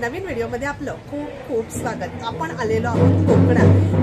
नवीन व्हिडिओमध्ये आपलं खूप खूप स्वागत। आपण आलेलो आहोत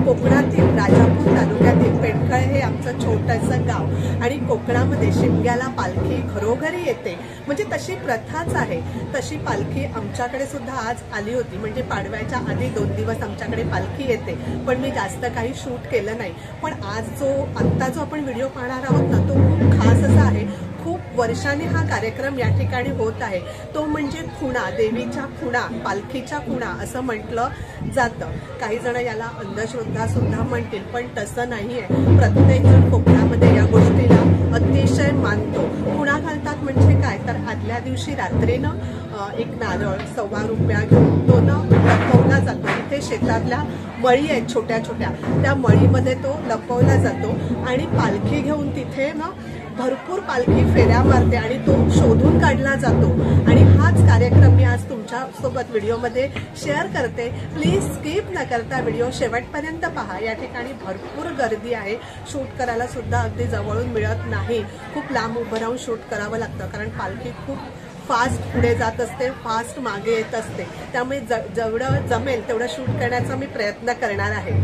कोकणातील राजापूर तालुक्यातील पेंडखळ हे आमचं छोटंसं गाव आणि कोकणामध्ये शिमग्याला पालखी घरोघरी येते, म्हणजे तशी प्रथाच आहे। तशी पालखी आमच्याकडे सुद्धा आज आली होती, म्हणजे पाडव्याच्या आधी 2 दिवस आमच्याकडे पालखी येते, पण मी जास्त काही शूट केलं नाही। पण आज आत्ता जो आपण व्हिडिओ पाहणार आहोत ना, तो खूप खास असा आहे। खूप वर्षांनी हा कार्यक्रम या ठिकाणी होत आहे, तो म्हणजे खुणा, देवीच्या खुणा, पालखीच्या खुणा असं म्हटलं जातं। काही जण याला अंधश्रद्धा सुद्धा म्हणतील, पण तसं नाहीये। प्रत्येक जण कोकणामध्ये या गोष्टीला अतिशय मानतो। खुणा घालतात म्हणजे काय, तर आदल्या दिवशी रात्रीनं एक नारळ 1.25 रुपया घेऊन तो लपवला जातो। इथे शेतातल्या मळी आहेत छोट्या छोट्या, त्या मळीमध्ये तो लपवला जातो आणि पालखी घेऊन तिथे भरपूर पालखी फेऱ्या मारते आणि तो शोधून काढला जातो। आणि हाच कार्यक्रम मी आज तुमच्या सोबत व्हिडिओमध्ये शेअर करते। प्लीज स्किप न करता व्हिडिओ शेवटपर्यंत पहा। या ठिकाणी भरपूर गर्दी आहे, शूट करायला सुद्धा अगदी जवळून मिळत नाही, खूप लांब उभं राहून शूट करावं लागतं, कारण पालखी खूप फास्ट पुढे जात असते, फास्ट मागे येत असते। त्यामुळे जेवढं जमेल तेवढं शूट करण्याचा मी प्रयत्न करणार आहे।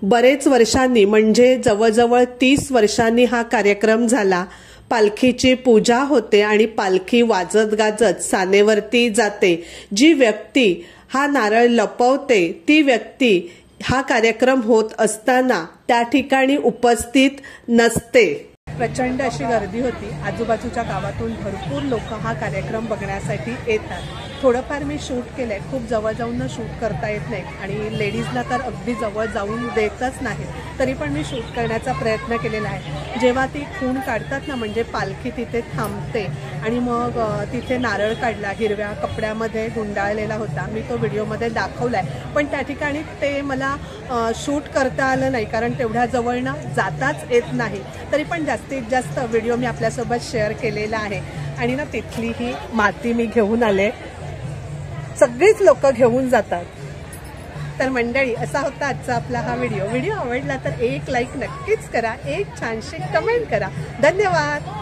बरेच वर्षांनी म्हणजे जवळजवळ 30 वर्षांनी हा कार्यक्रम झाला। पालखीची पूजा होते आणि पालखी वाजत गाजत सानेवरती जाते। जी व्यक्ती हा नारळ लपवते ती व्यक्ती हा कार्यक्रम होत असताना त्या ठिकाणी उपस्थित नसते। प्रचंड अशी गर्दी होती। आजूबाजूच्या गावातून भरपूर लोक हा कार्यक्रम बघण्यासाठी येतात। थोडंफार मी शूट केलंय, खूप जवळ जाऊन शूट करता येत नाही आणि लेडीजला तर अगदी जवळ जाऊन देतच नाही, तरी पण मी शूट करण्याचा प्रयत्न केलेला आहे। जेव्हा ती खूण काढतात ना, म्हणजे पालखी तिथे थांबते आणि मग तिथे नारळ काढला, हिरव्या कपड्यामध्ये गुंडाळलेला होता, मी तो व्हिडिओमध्ये दाखवलाय, पण त्या ठिकाणी ते मला शूट करता आलं नाही, कारण तेवढ्या जवळ ना जाताच येत नाही। तरी पण जास्तीत जास्त व्हिडिओ मी आपल्यासोबत शेअर केलेला आहे। आणि ना तिथली ही माती मी घेऊन आले, सगळीच लोक घेऊन जातात। तर मंडळी, असा होता आजचा आपला हा व्हिडिओ आवडला तर एक लाईक नक्कीच करा, एक छानशी कमेंट करा। धन्यवाद।